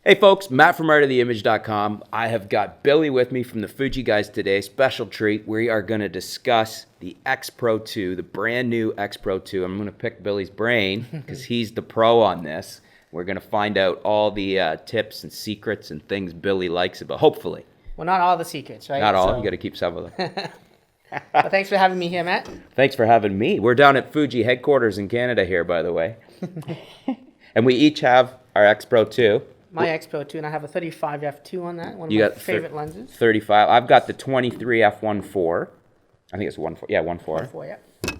Hey folks, Matt from artoftheimage.com. I have got Billy with me from the FujiGuys today. Special treat. We are going to discuss the X Pro 2, the brand new X Pro 2. I'm going to pick Billy's brain because he's the pro on this. We're going to find out all the tips and secrets and things Billy likes about, hopefully. Well, not all the secrets, right? Not all. You got to keep some of them. Well, thanks for having me here, Matt. Thanks for having me. We're down at Fuji headquarters in Canada here, by the way. And we each have our X Pro 2. My X Pro 2, and I have a 35 f2 on that. One of You my got favorite lenses. 35. I've got the 23 f1.4. I think it's 1.4. Yeah, 1.4. 1.4, yeah.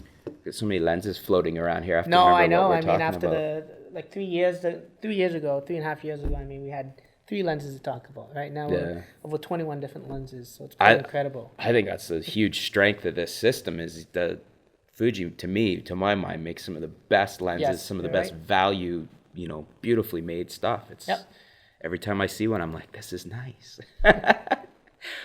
There's so many lenses floating around here. No, I know. I mean, after after 3 years ago, 3.5 years ago, I mean, we had 3 lenses to talk about. Right now, we're over 21 different lenses, so it's pretty incredible. I think that's a huge strength of this system is the Fuji, to my mind, makes some of the best lenses, some of the best value, beautifully made stuff. It's every time I see one, I'm like, this is nice.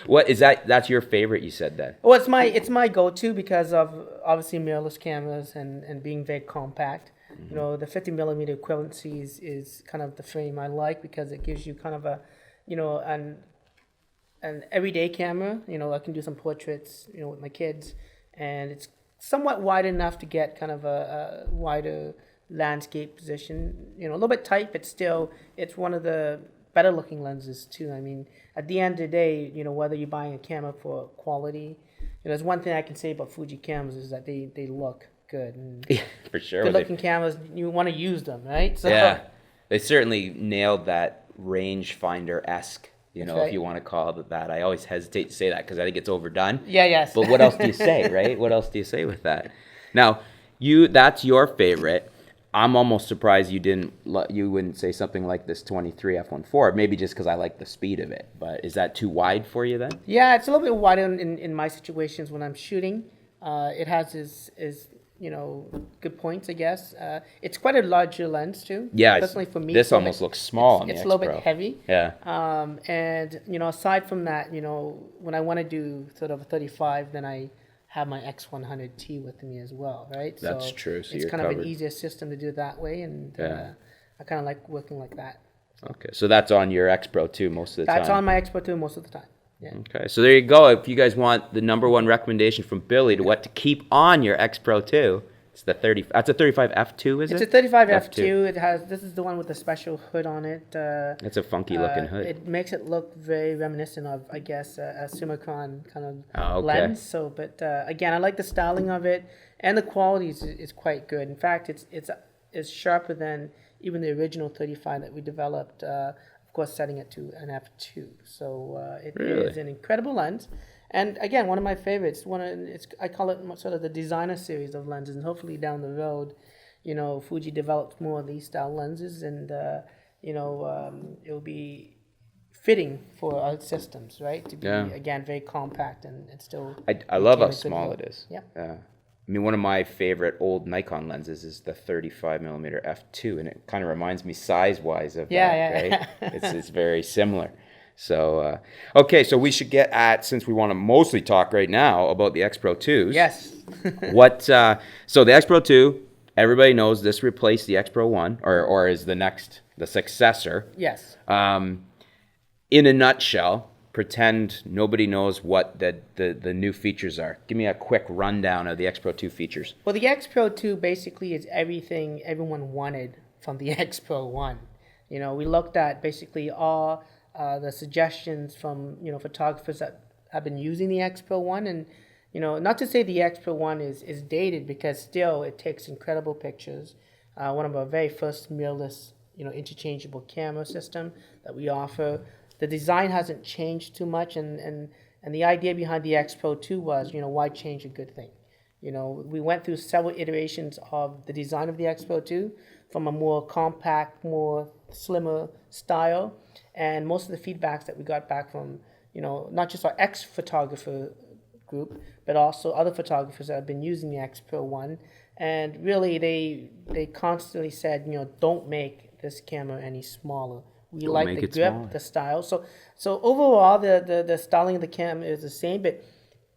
What is that? That's your favorite, you said that? Well, it's my go-to because of obviously mirrorless cameras and being very compact. Mm-hmm. The 50 millimeter equivalency is kind of the frame I like because it gives you kind of a, an everyday camera. I can do some portraits, with my kids, and it's somewhat wide enough to get kind of a wider landscape position, a little bit tight, but still it's one of the better looking lenses too. I mean, at the end of the day, whether you're buying a camera for quality, there's one thing I can say about Fuji cameras is that they look good. And yeah, for sure. Good looking cameras, you want to use them, right? So, yeah, they certainly nailed that rangefinder-esque, if you want to call it that. I always hesitate to say that because I think it's overdone. Yeah, yes. But what else do you say, right? What else do you say with that? Now, that's your favorite. I'm almost surprised you wouldn't say something like this 23 f1.4, maybe just because I like the speed of it. But is that too wide for you then? Yeah, it's a little bit wider in my situations when I'm shooting. It has its good points, I guess. It's quite a larger lens too. Yeah, personally for me, this almost looks small. It's a little bit heavy. Yeah. And aside from that, when I want to do sort of a 35, then I have my X100T with me as well, right? That's true. So it's you're kind covered. of an easier system to do it that way, and I kind of like working like that. Okay, so that's on your X Pro 2 most of the time. That's on my X Pro 2 most of the time. Yeah. Okay, so there you go. If you guys want the number one recommendation from Billy to what to keep on your X Pro 2, it's the 30. That's a 35 f2, is it? It's a 35 f2. This is the one with the special hood on it. It's a funky looking hood. It makes it look very reminiscent of, I guess, a Summicron kind of lens. So, but again, I like the styling of it, and the quality is quite good. In fact, it's sharper than even the original 35 that we developed. Of course, setting it to an f2. So it is an incredible lens. And again, one of my favorites. I call it sort of the designer series of lenses, and hopefully down the road, Fuji develops more of these style lenses, and it'll be fitting for our systems, right? To be again very compact and still. I love how small it is. Yeah. I mean, one of my favorite old Nikon lenses is the 35 millimeter f2, and it kind of reminds me size-wise of that, right? It's very similar. So, okay, so we should get at, since we want to mostly talk right now about the X Pro 2s. Yes. So the X Pro 2, everybody knows this replaced the X Pro 1, or is the successor. Yes. In a nutshell, pretend nobody knows what the new features are. Give me a quick rundown of the X Pro 2 features. Well, the X Pro 2 basically is everything everyone wanted from the X Pro 1. We looked at basically all the suggestions from photographers that have been using the X Pro 1, and not to say the X Pro 1 is dated, because still it takes incredible pictures. One of our very first mirrorless interchangeable camera system that we offer. The design hasn't changed too much, and the idea behind the X Pro 2 was why change a good thing. We went through several iterations of the design of the X Pro 2 from a more compact, more slimmer style. And most of the feedbacks that we got back from, not just our ex-photographer group, but also other photographers that have been using the X Pro 1. And really, they constantly said, don't make this camera any smaller. We like the grip, the style. So overall, the styling of the camera is the same, but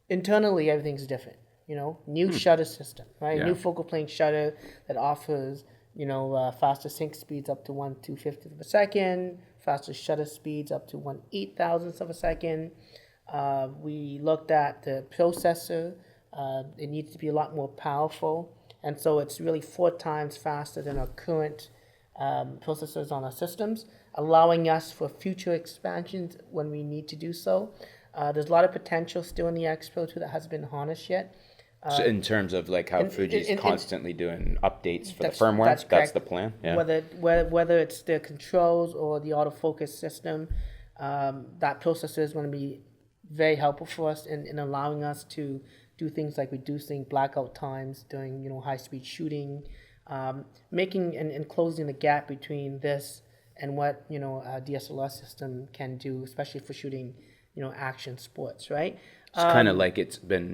internally, everything's different. New shutter system, right? New focal plane shutter that offers faster sync speeds up to 1/250th of a second, faster shutter speeds up to 1/8,000th of a second. We looked at the processor. It needs to be a lot more powerful, and so it's really 4 times faster than our current processors on our systems, allowing us for future expansions when we need to do so. There's a lot of potential still in the X Pro 2 that hasn't been harnessed yet. So in terms of like how Fuji's constantly doing updates for the That's firmware, correct. the plan. Yeah. Whether it's the controls or the autofocus system, that processor is going to be very helpful for us in allowing us to do things like reducing blackout times during high speed shooting, making and closing the gap between this and what a DSLR system can do, especially for shooting action sports, right? It's kind of like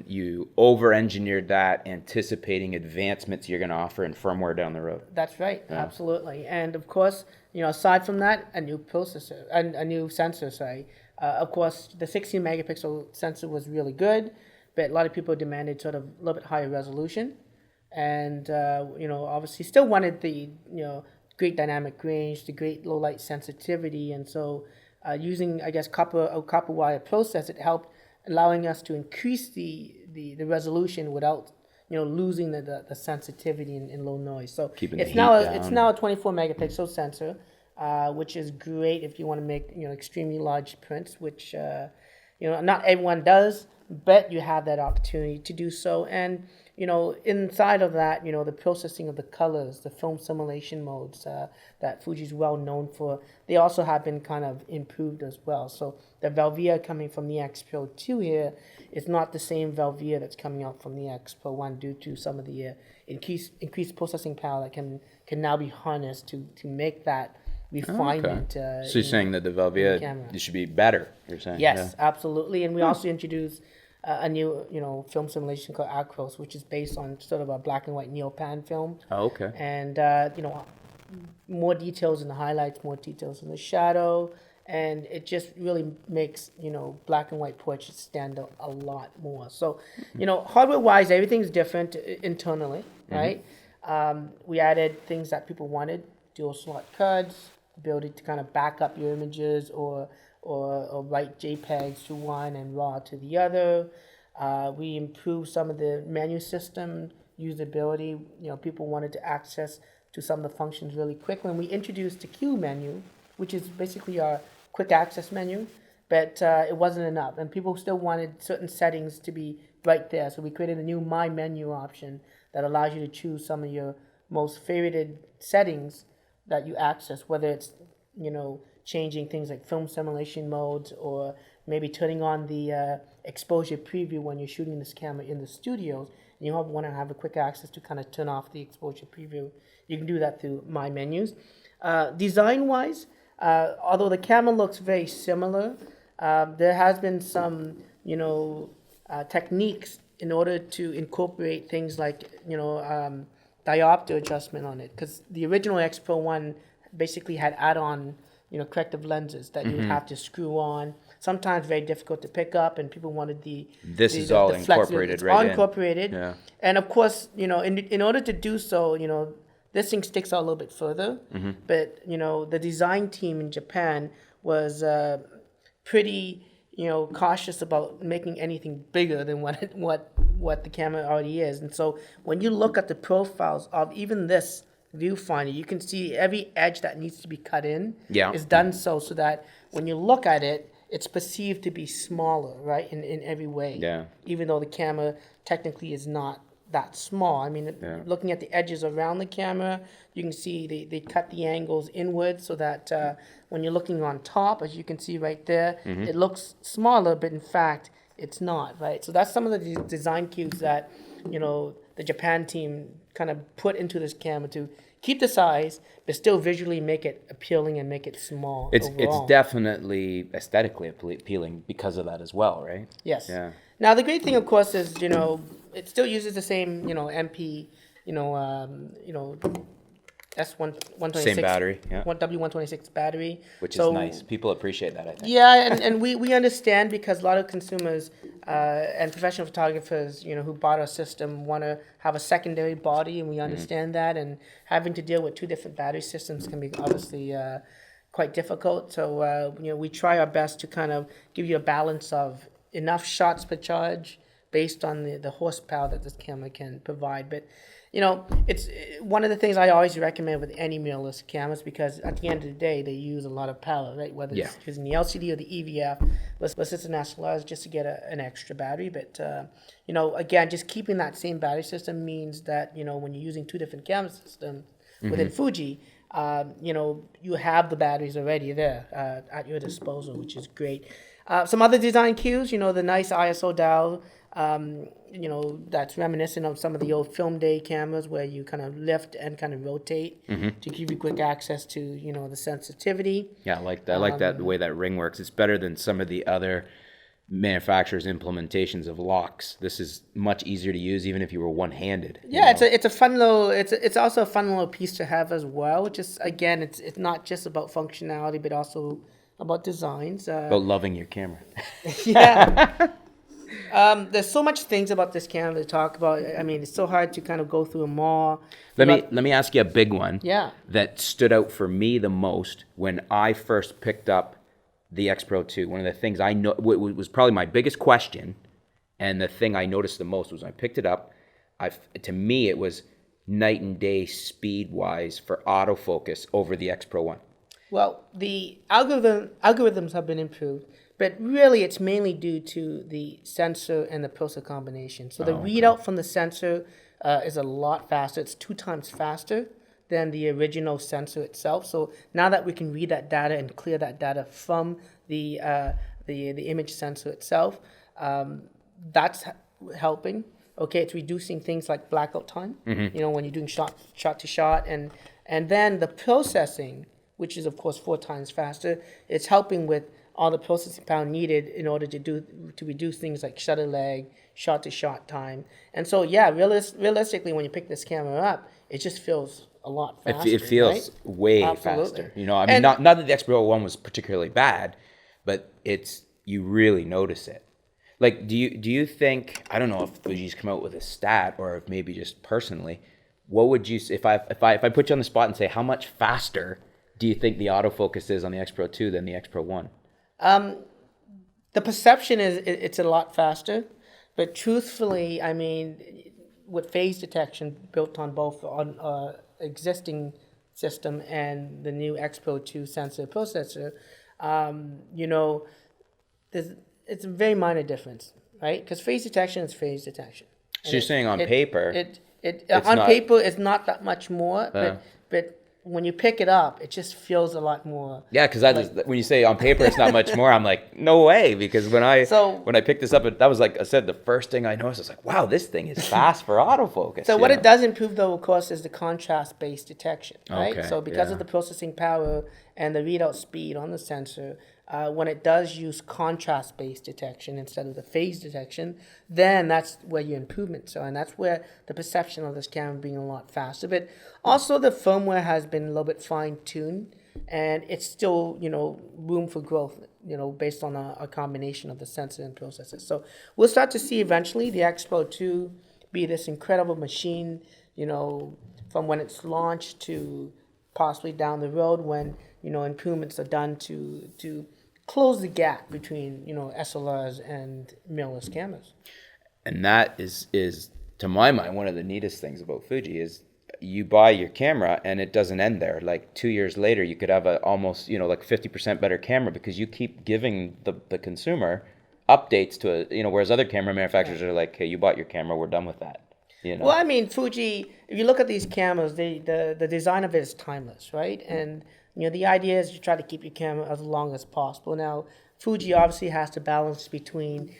you over-engineered that, anticipating advancements you're going to offer in firmware down the road. That's right, absolutely. And of course, aside from that, a new processor, a new sensor, sorry. Of course, the 16 megapixel sensor was really good, but a lot of people demanded sort of a little bit higher resolution. And, obviously still wanted the, great dynamic range, the great low light sensitivity. And so using, I guess, copper wire process, it helped allowing us to increase the resolution without losing the sensitivity in low noise. So it's now a 24 megapixel sensor, which is great if you want to make extremely large prints, which not everyone does, but you have that opportunity to do so. And inside of that, the processing of the colors, the film simulation modes that Fuji's well known for, they also have been kind of improved as well. So the Velvia coming from the X Pro 2 here is not the same Velvia that's coming out from the X Pro 1 due to some of the increased processing power that can now be harnessed to make that refinement. So you're saying that the Velvia should be better, you're saying? Yes, absolutely. And we also introduced a new, film simulation called Acros, which is based on sort of a black and white neopan film. Oh, okay. And, more details in the highlights, more details in the shadow. And it just really makes, black and white portraits stand out a lot more. So, hardware-wise, everything's different internally, right? We added things that people wanted, dual slot cards, ability to kind of back up your images or write JPEGs to one and RAW to the other. We improved some of the menu system usability. People wanted to access to some of the functions really quick. When we introduced the Q menu, which is basically our quick access menu, but it wasn't enough. And people still wanted certain settings to be right there. So we created a new My Menu option that allows you to choose some of your most favorited settings that you access, whether it's, changing things like film simulation modes or maybe turning on the exposure preview when you're shooting this camera in the studios and you want to have a quick access to kind of turn off the exposure preview. You can do that through My Menus. Design-wise, although the camera looks very similar, there has been some, techniques in order to incorporate things like, diopter adjustment on it. Because the original X Pro 1 basically had add-on corrective lenses that you would have to screw on. Sometimes very difficult to pick up, and people wanted the all the incorporated it's right all in. incorporated. Yeah. And of course, in order to do so, this thing sticks out a little bit further. But the design team in Japan was pretty cautious about making anything bigger than what the camera already is. And so when you look at the profiles of even this viewfinder, you can see every edge that needs to be cut in is done so that when you look at it, it's perceived to be smaller, right, in every way. Yeah. Even though the camera technically is not that small. I mean, looking at the edges around the camera, you can see they cut the angles inward so that when you're looking on top, as you can see right there, it looks smaller, but in fact, it's not, right? So that's some of the design cues that, the Japan team kind of put into this camera to keep the size, but still visually make it appealing and make it small. It's overall. definitely aesthetically appealing because of that as well, right? Yes. Yeah. Now the great thing, of course, is it still uses the same MP, S126 Same battery, yeah. W126 battery, Which is nice. People appreciate that, I think. Yeah, and we understand because a lot of consumers and professional photographers, who bought our system want to have a secondary body, and we understand that. And having to deal with two different battery systems can be obviously, quite difficult. So we try our best to kind of give you a balance of enough shots per charge based on the horsepower that this camera can provide. But it's one of the things I always recommend with any mirrorless cameras, because at the end of the day they use a lot of power, right? Whether it's using the LCD or the EVF versus an SLR is just to get an extra battery. But again, just keeping that same battery system means that when you're using two different camera systems within Fuji, you have the batteries already there at your disposal, which is great. Some other design cues, the nice ISO dial, that's reminiscent of some of the old film day cameras where you kind of lift and kind of rotate to give you quick access to, the sensitivity. Yeah, I like that. I like that, the way that ring works. It's better than some of the other manufacturers' implementations of locks. This is much easier to use, even if you were one-handed. Yeah, it's a fun little. It's also a fun little piece to have as well. Just again, it's not just about functionality, but also about designs. About loving your camera. Yeah. There's so much things about this camera to talk about. I mean, it's so hard to kind of go through them all. Let me ask you a big one. Yeah. That stood out for me the most when I first picked up the X Pro 2. One of the things I know was probably my biggest question, and the thing I noticed the most was when I picked it up. To me, it was night and day speed-wise for autofocus over the X Pro 1. Well, the algorithms have been improved, but really it's mainly due to the sensor and the processor combination. So the readout from the sensor is a lot faster. It's 2 times faster than the original sensor itself. So now that we can read that data and clear that data from the image sensor itself, that's helping. Okay, it's reducing things like blackout time. When you're doing shot to shot, and then the processing, which is of course 4 times faster, it's helping with all the processing power needed in order to reduce things like shutter lag, shot to shot time. And so realistically, when you pick this camera up, it just feels a lot faster. It feels right? way Absolutely. faster. Not that the X Pro 1 was particularly bad, but you really notice it. Like, do you think, I don't know if Fuji's come out with a stat or if maybe just personally, what would you say if I put you on the spot and say how much faster do you think the autofocus is on the X Pro 2 than the X Pro 1? The perception is it's a lot faster, but truthfully, I mean, with phase detection built on both on existing system and the new X Pro 2 sensor processor, it's a very minor difference, right? Because phase detection is phase detection. So you're saying on paper, paper it's not that much more, but when you pick it up, it just feels a lot more. Yeah, because when you say on paper it's not much more, I'm like, no way. Because when I picked this up, that was like I said, the first thing I noticed, I was like, wow, this thing is fast for autofocus. So what it does improve, though, of course, is the contrast-based detection, right? Okay, So because of the processing power and the readout speed on the sensor, when it does use contrast-based detection instead of the phase detection, then that's where your improvements are, and that's where the perception of this camera being a lot faster. But also the firmware has been a little bit fine-tuned, and it's still, room for growth, based on a combination of the sensor and processor. So we'll start to see eventually the X Pro 2 be this incredible machine, from when it's launched to possibly down the road when, improvements are done to close the gap between, SLRs and mirrorless cameras. And that is, to my mind, one of the neatest things about Fuji is you buy your camera and it doesn't end there. Like 2 years later, you could have a almost, like 50% better camera because you keep giving the consumer updates to it, whereas other camera manufacturers are like, hey, you bought your camera, we're done with that. Well, I mean, Fuji, if you look at these cameras, the design of it is timeless, right? And the idea is you try to keep your camera as long as possible. Now, Fuji obviously has to balance between,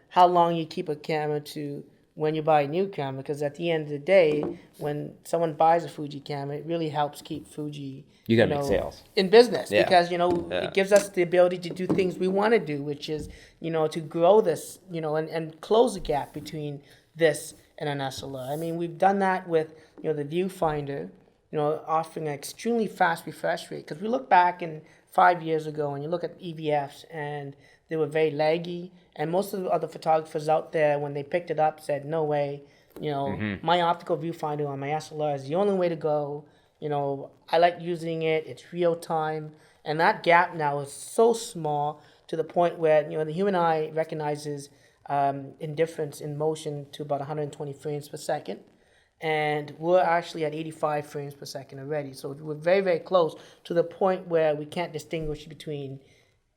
how long you keep a camera to when you buy a new camera, because at the end of the day, when someone buys a Fuji camera, it really helps keep Fuji you gotta make sales in business because it gives us the ability to do things we want to do, which is to grow this, and close the gap between this and an SLR. I mean, we've done that with the Viewfinder, offering an extremely fast refresh rate. Because we look back in 5 years ago and you look at EVFs and they were very laggy. And most of the other photographers out there, when they picked it up, said, no way, my optical viewfinder on my SLR is the only way to go. I like using it. It's real time. And that gap now is so small to the point where, the human eye recognizes indifference in motion to about 120 frames per second. And we're actually at 85 frames per second already. So we're very, very close to the point where we can't distinguish between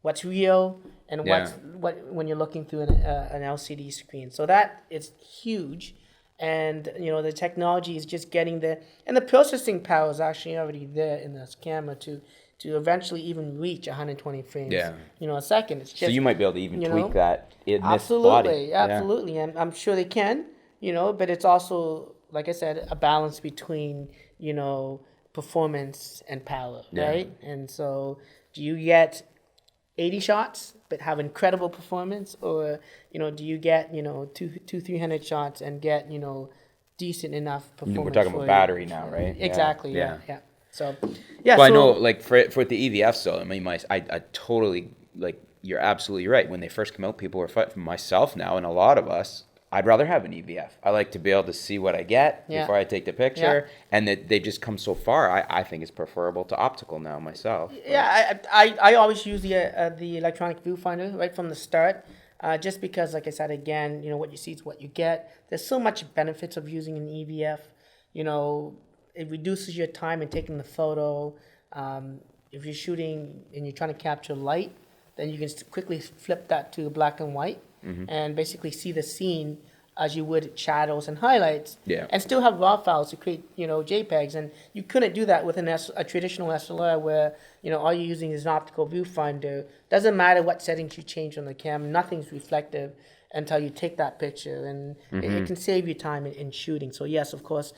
what's real and what when you're looking through an LCD screen. So that is huge. And, the technology is just getting there. And the processing power is actually already there in this camera to eventually even reach 120 frames a second. It's just, so you might be able to even tweak that in this Absolutely. body. And I'm sure they can, but it's also, like I said, a balance between, performance and power, right? And so do you get 80 shots but have incredible performance, or do you get 300 shots and get decent enough performance? We're talking about battery now, right? Exactly. Yeah. So well, I know, like for the EVFs though, I mean, I totally, like, you're absolutely right. When they first come out, people were fighting. Myself now, and a lot of us, I'd rather have an EVF. I like to be able to see what I get before I take the picture, and that they just come so far. I think it's preferable to optical now myself. Yeah, I always use the electronic viewfinder right from the start, just because, like I said, again, what you see is what you get. There's so much benefits of using an EVF. It reduces your time in taking the photo. If you're shooting and you're trying to capture light, then you can quickly flip that to black and white and basically see the scene as you would shadows and highlights, and still have raw files to create, JPEGs. And you couldn't do that with a traditional SLR where, all you're using is an optical viewfinder. Doesn't matter what settings you change on the camera, nothing's reflective until you take that picture, and it can save you time in shooting. So yes, of course,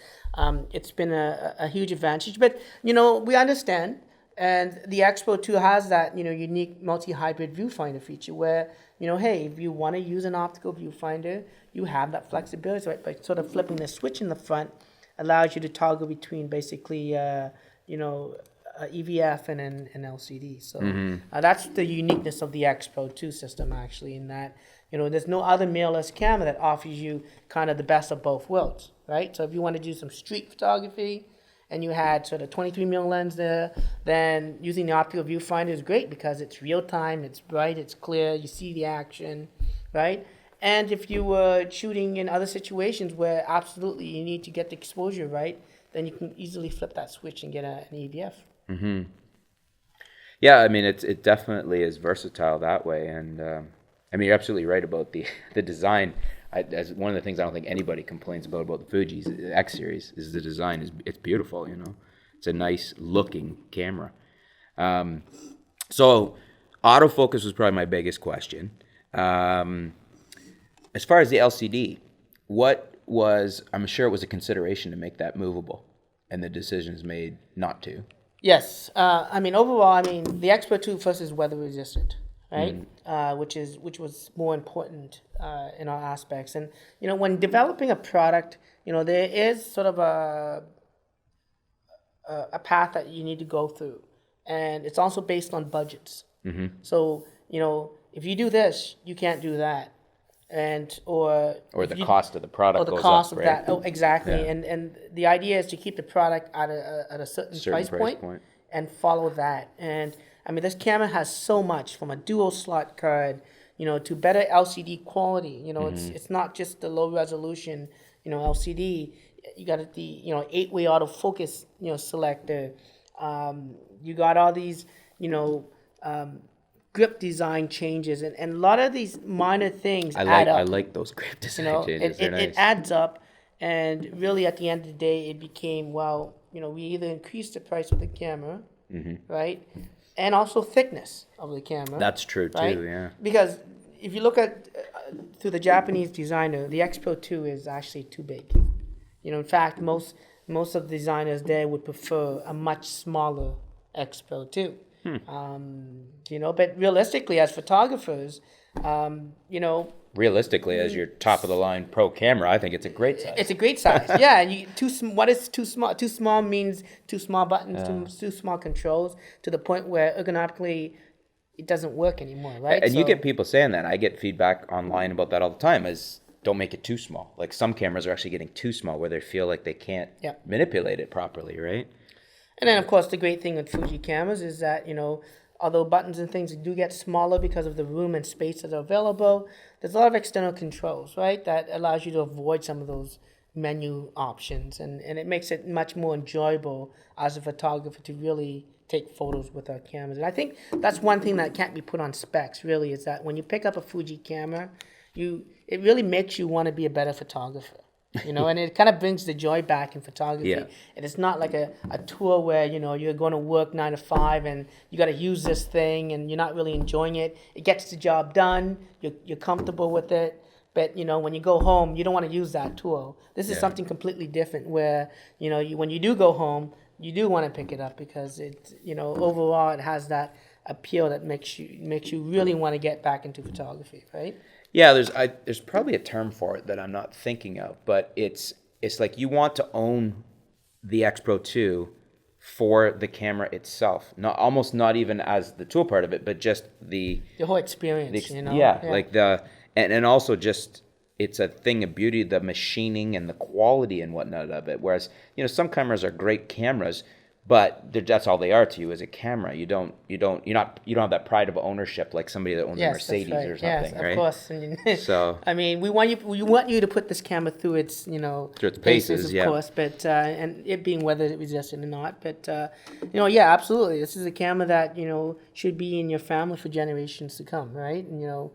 it's been a huge advantage. But, we understand, and the X Pro 2 has that, unique multi-hybrid viewfinder feature where, hey, if you want to use an optical viewfinder, you have that flexibility, right? By sort of flipping the switch in the front allows you to toggle between basically, EVF and an LCD. So that's the uniqueness of the X Pro 2 system, actually, in that, there's no other mirrorless camera that offers you kind of the best of both worlds, right? So if you want to do some street photography and you had sort of 23mm lens there, then using the optical viewfinder is great because it's real time, it's bright, it's clear, you see the action, right? And if you were shooting in other situations where absolutely you need to get the exposure right, then you can easily flip that switch and get an EVF. Yeah, I mean, it definitely is versatile that way. And I mean, you're absolutely right about the design. As one of the things I don't think anybody complains about the Fuji's X series is the design. It's beautiful, It's a nice looking camera. So autofocus was probably my biggest question. As far as the LCD, I'm sure it was a consideration to make that movable, and the decisions made not to. Yes, overall, the X Pro 2 first is weather resistant, right? Which was more important in our aspects. And when developing a product, there is sort of a path that you need to go through, and it's also based on budgets. So if you do this, you can't do that, or the cost of the product, or the goes cost up, of right? that. Oh, exactly. Yeah. And the idea is to keep the product at a certain price point and follow that. And this camera has so much, from a dual slot card, to better LCD quality. It's not just the low resolution, LCD. You got the 8-way autofocus, selector. You got all these, grip design changes, and a lot of these minor things add up. I like those grip design changes. They're nice. It adds up, and really at the end of the day, it became, we either increased the price of the camera, right, and also thickness of the camera. That's true right? too, yeah. Because if you look at through the Japanese designer, the X Pro 2 is actually too big. In fact, most of the designers there would prefer a much smaller X Pro 2. But realistically, as photographers, realistically, as your top of the line pro camera, I think it's a great size. It's a great size, yeah. And what is too small? Too small means too small buttons, too small controls, to the point where ergonomically it doesn't work anymore, right? And you get people saying that. I get feedback online about that all the time. Is don't make it too small. Like some cameras are actually getting too small, where they feel like they can't manipulate it properly, right? And then, of course, the great thing with Fuji cameras is that, although buttons and things do get smaller because of the room and space that are available, there's a lot of external controls, right, that allows you to avoid some of those menu options. And it makes it much more enjoyable as a photographer to really take photos with our cameras. And I think that's one thing that can't be put on specs, really, is that when you pick up a Fuji camera, it really makes you want to be a better photographer. And it kind of brings the joy back in photography. Yeah. And it's not like a tour where, you're going to work 9 to 5 and you got to use this thing and you're not really enjoying it. It gets the job done. You're comfortable with it. But, when you go home, you don't want to use that tool. This is something completely different where, when you do go home, you do want to pick it up because overall it has that appeal that makes you really want to get back into photography, right? Yeah, there's probably a term for it that I'm not thinking of, but it's like you want to own the X Pro 2 for the camera itself, almost not even as the tool part of it, but just the whole experience. Like and also just it's a thing of beauty, the machining and the quality and whatnot of it. Whereas some cameras are great cameras, but that's all they are to you as a camera. You don't have that pride of ownership like somebody that owns a Mercedes or something, yes, right? Of course. So I mean, we want you to put this camera through its through its paces, of course, but and it being weather resistant or not, but absolutely, this is a camera that should be in your family for generations to come, right? And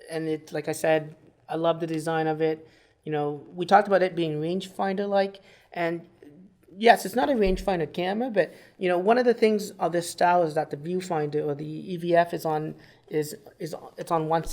and it, like I said, I love the design of it. We talked about it being rangefinder like, and yes, it's not a rangefinder camera, but one of the things of this style is that the viewfinder or the EVF is on one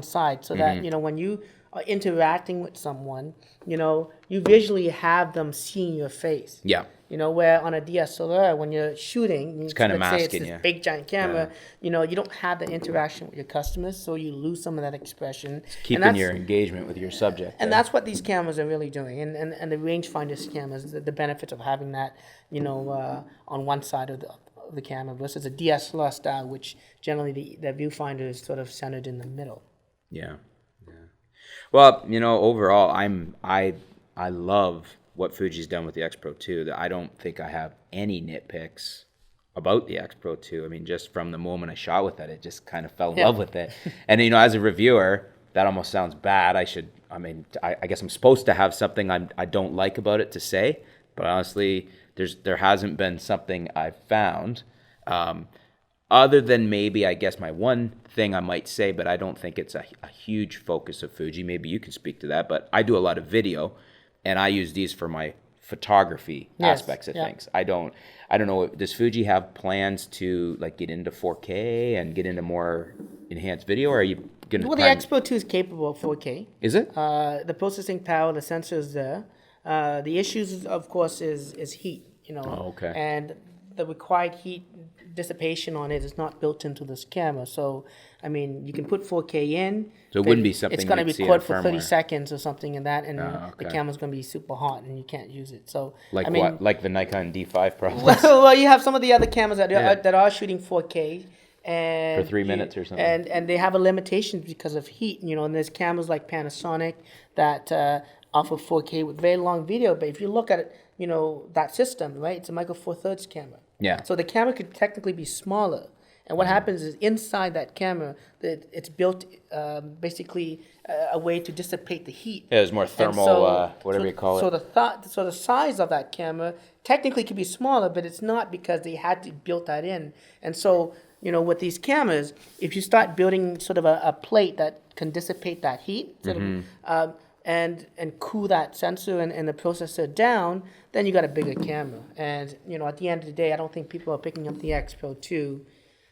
side so that when you are interacting with someone, you visually have them seeing your face. yeah. Where on a DSLR, when you're shooting, It's kind of let's say masking it's you. this big giant camera, you don't have the interaction with your customers, so you lose some of that expression. Keeping your engagement with your subject. And that's what these cameras are really doing. And the rangefinder cameras, the benefits of having that, on one side of the camera versus a DSLR style, which generally the viewfinder is sort of centered in the middle. Yeah. Well, overall, I love what Fuji's done with the X Pro 2. I don't think I have any nitpicks about the X Pro 2. I mean, just from the moment I shot with it, it just kind of fell in love with it. And as a reviewer, that almost sounds bad. I guess I'm supposed to have something I don't like about it to say, but honestly, there hasn't been something I've found. Other than maybe, I guess, my one thing I might say, but I don't think it's a huge focus of Fuji. Maybe you can speak to that, but I do a lot of video, and I use these for my photography aspects of things. I don't know. Does Fuji have plans to get into 4K and get into more enhanced video, or are you going to? Well, the X Pro 2 is capable of 4K. Is it? The processing power, the sensor is there. The issues, of course, is heat. Oh, okay. And the required heat dissipation on it is not built into this camera. So, I mean, you can put 4K in. So it wouldn't be something it's going to you'd record see in for 30 firmware. seconds or something in that, and okay. the camera's going to be super hot and you can't use it. So, Like I mean, what? Like the Nikon D5 Pro? well, you have some of the other cameras that are shooting 4K. And For 3 minutes or something. And they have a limitation because of heat, and there's cameras like Panasonic that offer 4K with very long video. But if you look at it, that system, right? It's a Micro Four Thirds camera. Yeah. So the camera could technically be smaller. And what happens is inside that camera, it's built basically a way to dissipate the heat. Yeah, there's more thermal, whatever you call it. So the size of that camera technically could be smaller, but it's not because they had to build that in. And so, with these cameras, if you start building sort of a plate that can dissipate that heat, and cool that sensor and the processor down, then you got a bigger camera. And at the end of the day, I don't think people are picking up the X Pro 2,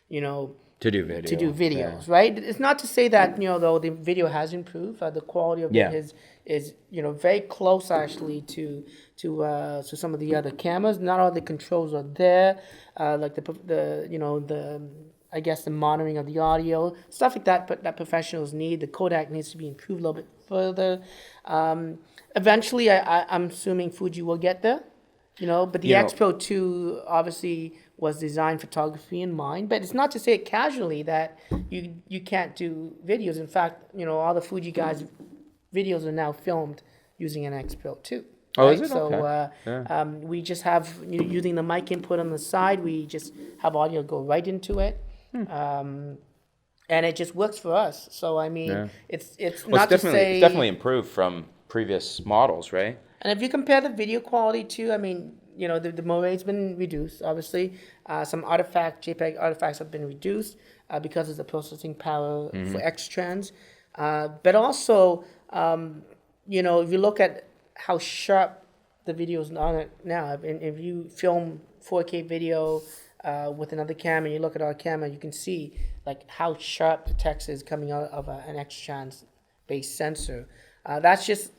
to do videos, right? It's not to say that though the video has improved, the quality of it is very close actually to some of the other cameras. Not all the controls are there, like the I guess the monitoring of the audio, stuff like that, but that professionals need. The Kodak needs to be improved a little bit further. Eventually, I'm assuming Fuji will get there, but the X Pro 2 obviously was designed photography in mind. But it's not to say it casually that you can't do videos. In fact, all the FujiGuys videos are now filmed using an X Pro 2. Oh, right? is it? So Okay. we just have using the mic input on the side. We just have audio go right into it. And it just works for us. So I mean, Yeah. it's Well, not to it's say. definitely improved from previous models, right? And if you compare the video quality too, I mean, the Morae's been reduced. Obviously, some JPEG artifacts have been reduced because of the processing power for X-Trans. But also, if you look at how sharp the videos are now, if you film 4K video with another camera, you look at our camera, you can see like how sharp the text is coming out of an X-Trans based sensor. That's just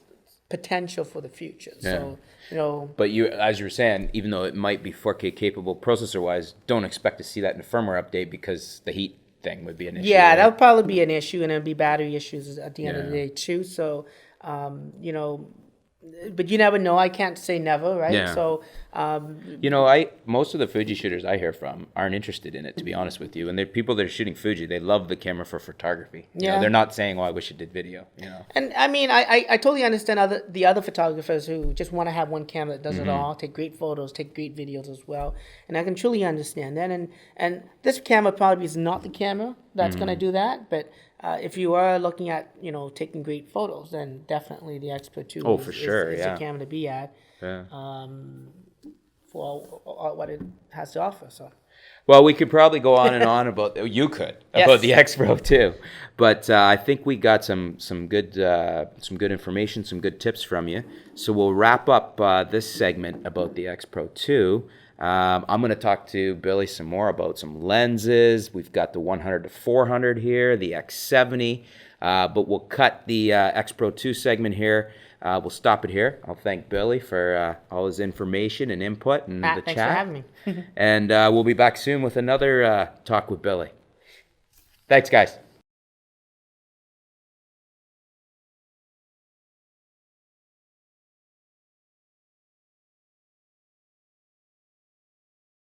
potential for the future. Yeah. So, But you, as you were saying, even though it might be 4K capable processor-wise, don't expect to see that in a firmware update because the heat thing would be an issue. yeah, right? that would probably be an issue, and it'd be battery issues at the end of the Yeah. day too. So, but you never know. I can't say never, right? Yeah. So, Most of the Fuji shooters I hear from aren't interested in it, to be honest with you. And they're people that are shooting Fuji, they love the camera for photography. Yeah. They're not saying, "Oh, I wish it did video." and I mean, I totally understand the other photographers who just want to have one camera that does it all, take great photos, take great videos as well, and I can truly understand that. And this camera probably is not the camera that's going to do that, but if you are looking at taking great photos, then definitely the X Pro 2 For sure, is yeah. the camera to be at. Yeah. For all what it has to offer. So. Well, we could probably go on and on about about the X Pro too, but I think we got some good information, some good tips from you. So we'll wrap up this segment about the X Pro 2. I'm going to talk to Billy some more about some lenses. We've got the 100 to 400 here, the X70, but we'll cut the X Pro 2 segment here. We'll stop it here. I'll thank Billy for all his information and input and the Thanks chat. for having me. And we'll be back soon with another talk with Billy. Thanks, guys.